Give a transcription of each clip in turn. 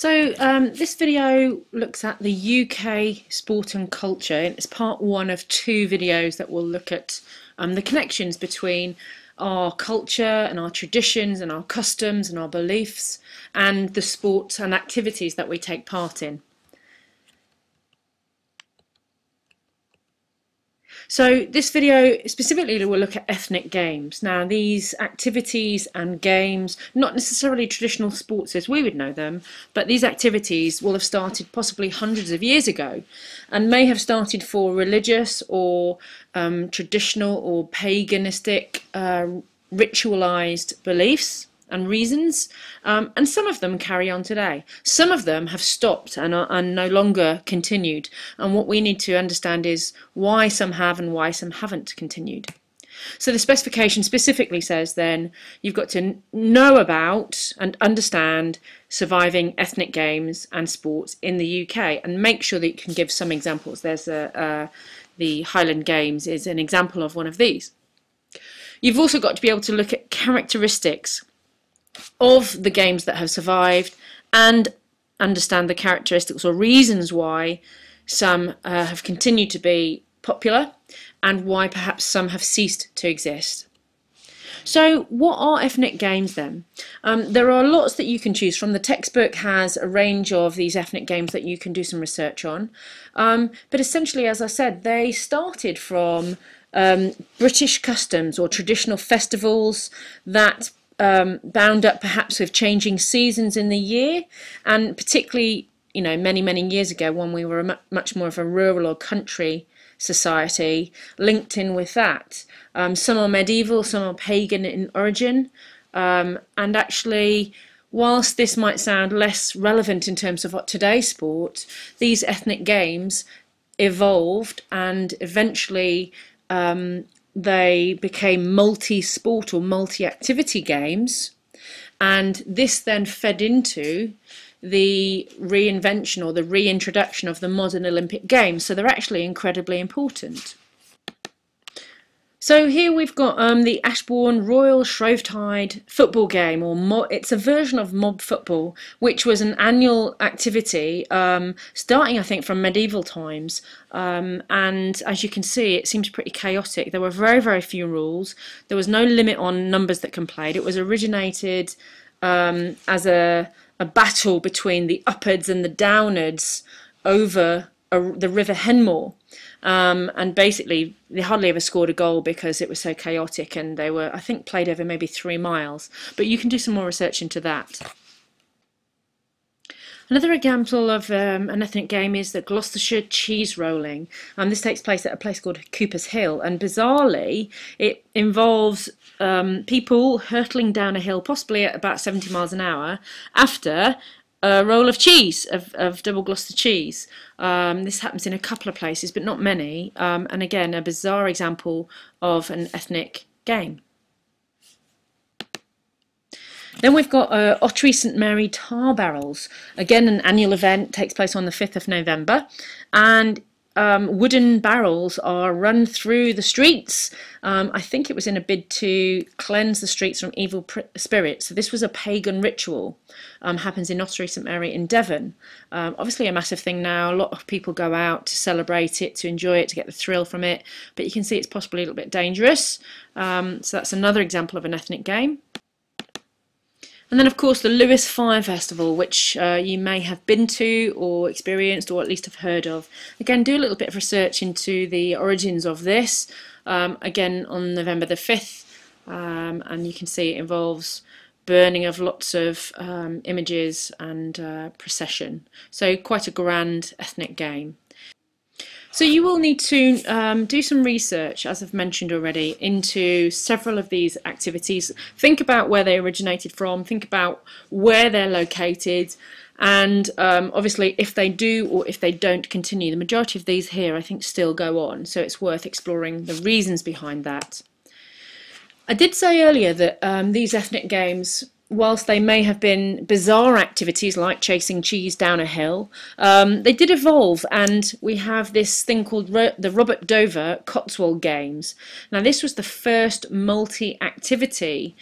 This video looks at the UK sport and culture, and it's part one of two videos that will look at the connections between our culture and our traditions and our customs and our beliefs and the sports and activities that we take part in. So this video specifically will look at ethnic games. Now these activities and games, not necessarily traditional sports as we would know them, but these activities will have started possibly hundreds of years ago and may have started for religious or traditional or paganistic ritualized beliefs and reasons, and some of them carry on today. Some of them have stopped and are no longer continued, and what we need to understand is why some have and why some haven't continued. So the specification specifically says then you've got to know about and understand surviving ethnic games and sports in the UK and make sure that you can give some examples. There's the Highland Games is an example of one of these. You've also got to be able to look at characteristics of the games that have survived and understand the characteristics or reasons why some have continued to be popular and why perhaps some have ceased to exist. So what are ethnic games then? There are lots that you can choose from. The textbook has a range of these ethnic games that you can do some research on, but essentially, as I said, they started from British customs or traditional festivals that bound up perhaps with changing seasons in the year, and particularly, you know, many years ago when we were much more of a rural or country society, linked in with that. Some are medieval, some are pagan in origin, and actually, whilst this might sound less relevant in terms of what today's sport, these ethnic games evolved and eventually they became multi-sport or multi-activity games, and this then fed into the reinvention or the reintroduction of the modern Olympic Games, so they're actually incredibly important. So here we've got the Ashbourne Royal Shrovetide football game, or it's a version of mob football, which was an annual activity starting, I think, from medieval times. And as you can see, it seems pretty chaotic. There were very few rules. There was no limit on numbers that can play. It was originated as a battle between the uppards and the downards over the River Henmore. And basically they hardly ever scored a goal because it was so chaotic, and they were, I think, played over maybe 3 miles, but you can do some more research into that. Another example of an ethnic game is the Gloucestershire cheese rolling. This takes place at a place called Cooper's Hill, and bizarrely it involves people hurtling down a hill, possibly at about 70 miles an hour, after a roll of cheese, of double Gloucester cheese. This happens in a couple of places, but not many, and again, a bizarre example of an ethnic game. Then we've got Ottery St Mary Tar Barrels. Again, an annual event, takes place on the 5th of November, and wooden barrels are run through the streets. I think it was in a bid to cleanse the streets from evil spirits. So this was a pagan ritual. Happens in Ottery St Mary in Devon. Obviously a massive thing now. A lot of people go out to celebrate it, to enjoy it, to get the thrill from it. But you can see it's possibly a little bit dangerous. So that's another example of an ethnic game. And then, of course, the Lewis Fire Festival, which you may have been to or experienced or at least have heard of. Again, do a little bit of research into the origins of this. Again, on November the 5th, and you can see it involves burning of lots of images and procession. So quite a grand ethnic game. So you will need to do some research, as I've mentioned already, into several of these activities. Think about where they originated from, think about where they're located, and obviously if they do or if they don't continue. The majority of these here I think still go on, so it's worth exploring the reasons behind that. I did say earlier that these ethnic games, whilst they may have been bizarre activities like chasing cheese down a hill, they did evolve, and we have this thing called the Robert Dover Cotswold Games. Now this was the first multi-activity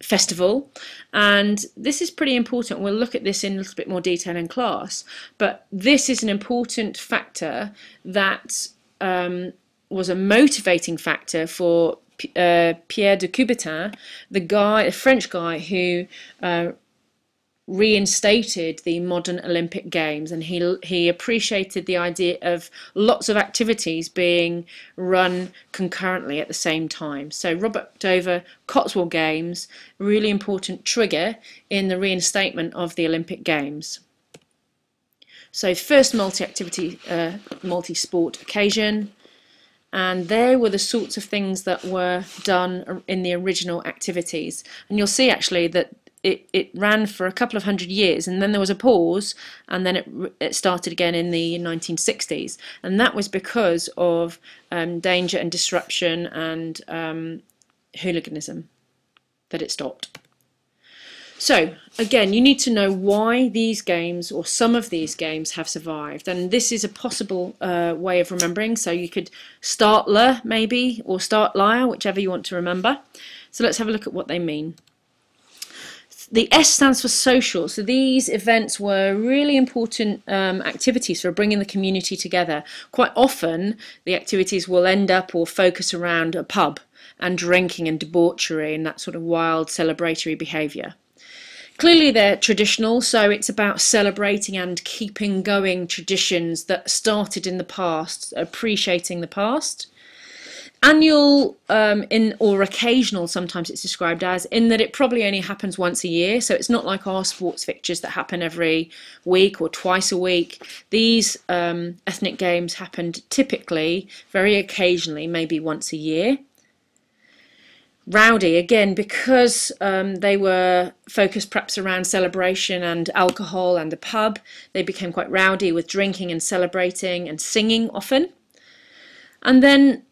festival, and this is pretty important. We'll look at this in a little bit more detail in class, but this is an important factor that was a motivating factor for Pierre de Coubertin, a French guy who reinstated the modern Olympic Games, and he appreciated the idea of lots of activities being run concurrently at the same time. So Robert Dover Cotswold Games, really important trigger in the reinstatement of the Olympic Games. So first multi-activity, multi-sport occasion, and there were the sorts of things that were done in the original activities. And you'll see actually that it ran for a couple of hundred years, and then there was a pause, and then it started again in the 1960s, and that was because of danger and disruption and hooliganism that it stopped. So again, you need to know why these games, or some of these games, have survived, and this is a possible way of remembering. So you could start le maybe, or start lyre, whichever you want to remember. So let's have a look at what they mean. The S stands for social, so these events were really important activities for bringing the community together. Quite often the activities will end up or focus around a pub and drinking and debauchery and that sort of wild celebratory behaviour. Clearly they're traditional, so it's about celebrating and keeping going traditions that started in the past, appreciating the past. Annual or occasional, sometimes it's described as, in that it probably only happens once a year, so it's not like our sports fixtures that happen every week or twice a week. These ethnic games happened typically, very occasionally, maybe once a year. Rowdy, again, because they were focused perhaps around celebration and alcohol and a pub, they became quite rowdy with drinking and celebrating and singing often. And then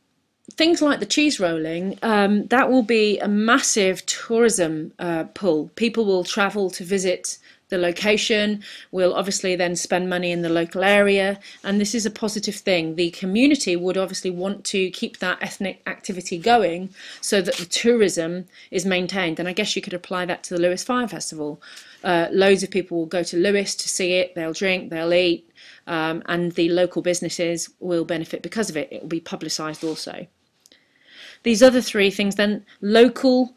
things like the cheese rolling, that will be a massive tourism pull. People will travel to visit the location, will obviously then spend money in the local area, and this is a positive thing. The community would obviously want to keep that ethnic activity going so that the tourism is maintained, and I guess you could apply that to the Lewis Fire Festival. Loads of people will go to Lewis to see it, they'll drink, they'll eat, and the local businesses will benefit because of it. It will be publicised also. These other three things then, local,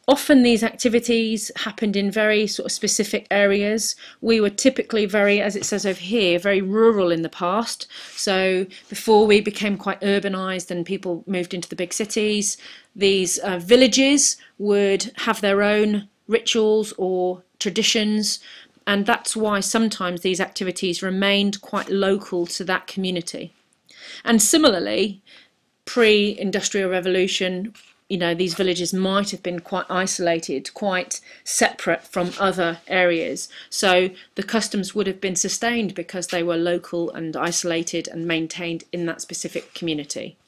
often these activities happened in very sort of specific areas. We were typically very, as it says over here, very rural in the past. So before we became quite urbanised and people moved into the big cities, these villages would have their own rituals or traditions, and that's why sometimes these activities remained quite local to that community. And similarly, pre-industrial revolution, you know, these villages might have been quite isolated, quite separate from other areas. So the customs would have been sustained because they were local and isolated and maintained in that specific community.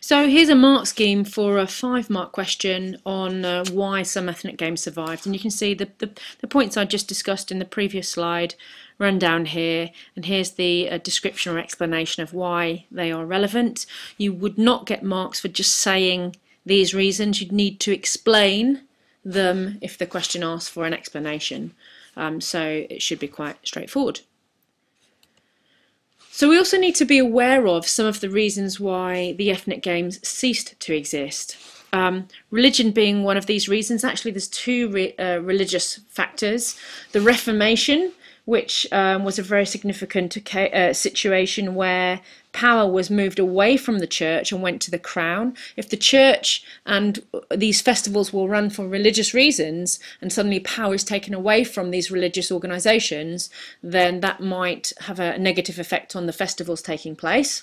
So here's a mark scheme for a 5-mark question on why some ethnic games survived. And you can see the points I just discussed in the previous slide run down here, and here's the description or explanation of why they are relevant. You would not get marks for just saying these reasons. You'd need to explain them if the question asks for an explanation. So it should be quite straightforward. So we also need to be aware of some of the reasons why the ethnic games ceased to exist. Religion being one of these reasons. Actually, there's two religious factors. The Reformation, which was a very significant situation where power was moved away from the church and went to the crown. If the church and these festivals will run for religious reasons and suddenly power is taken away from these religious organisations, then that might have a negative effect on the festivals taking place.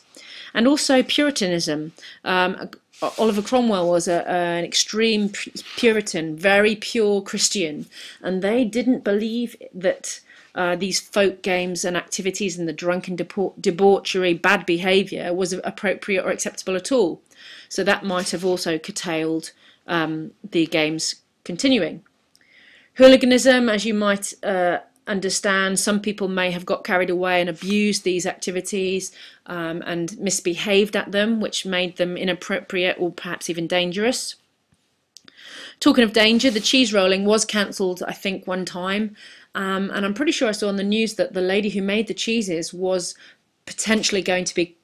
And also Puritanism. Oliver Cromwell was an extreme Puritan, very pure Christian, and they didn't believe that these folk games and activities and the drunken debauchery, bad behaviour was appropriate or acceptable at all. So that might have also curtailed the games continuing. Hooliganism, as you might understand, some people may have got carried away and abused these activities and misbehaved at them, which made them inappropriate or perhaps even dangerous. Talking of danger, the cheese rolling was cancelled, I think, one time. And I'm pretty sure I saw on the news that the lady who made the cheeses was potentially going to be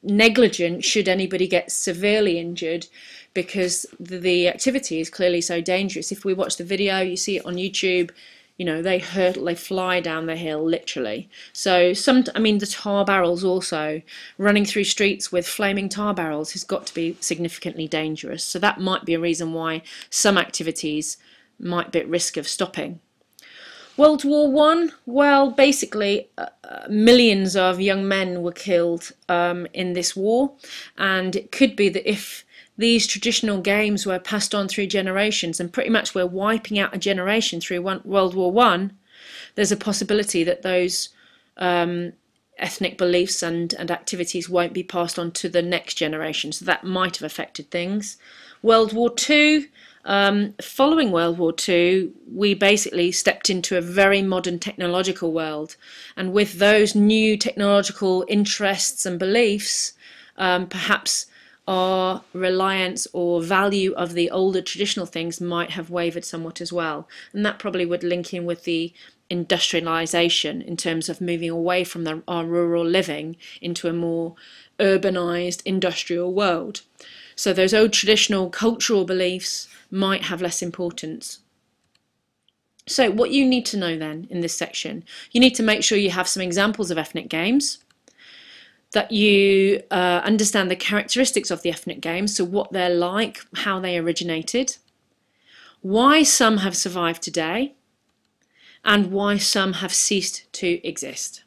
negligent should anybody get severely injured, because the activity is clearly so dangerous. If we watch the video, you see it on YouTube, you know, they hurtle, they fly down the hill, literally. So I mean, the tar barrels also, running through streets with flaming tar barrels has got to be significantly dangerous. So that might be a reason why some activities might be at risk of stopping. World War One, well, basically millions of young men were killed in this war, and it could be that if these traditional games were passed on through generations, and pretty much we're wiping out a generation through World War One, there's a possibility that those ethnic beliefs and activities won't be passed on to the next generation, so that might have affected things. World War Two. Following World War II, we basically stepped into a very modern technological world, and with those new technological interests and beliefs, perhaps our reliance or value of the older traditional things might have wavered somewhat as well, and that probably would link in with the industrialization in terms of moving away from our rural living into a more urbanized industrial world. So those old traditional cultural beliefs might have less importance. So what you need to know then in this section, you need to make sure you have some examples of ethnic games, that you understand the characteristics of the ethnic games, so what they're like, how they originated, why some have survived today, and why some have ceased to exist.